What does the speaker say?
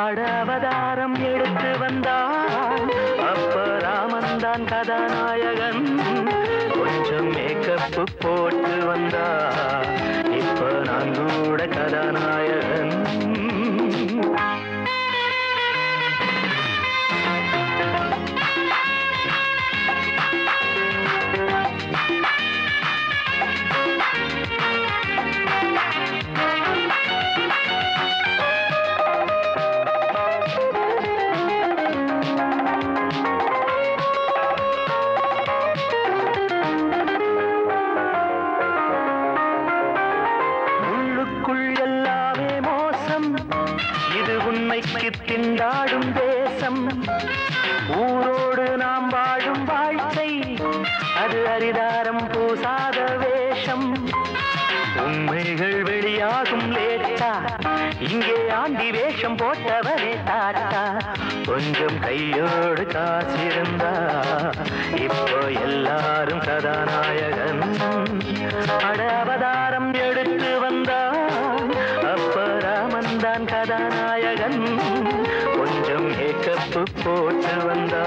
அட அவதாரம் எடுத்து வந்தான் அப்ப ராமன்தான் கதாநாயகன். கொஞ்சம் மேக்கப்பு போட்டு வந்தா இப்ப நான் கூட கதாநாயகன். திண்டாடும் தேசம் ஊரோடு நாம் வாழும் வாழ்க்கை அது அரிதாரம் பூசாத வேஷம். உண்மைகள் வெளியாகும் லேட்டா இங்கே ஆண்டி வேஷம் போட்டவரே தாத்தா. கொஞ்சம் கையோடு காசிருந்தா இப்போ எல்லாரும் கதாநாயகன். அட அவதாரம் எடுத்து வந்தான் அப்ப ராமன்தான் கதாநாயகன். கொஞ்சம் மேக்கப்பு போட்டு வந்தா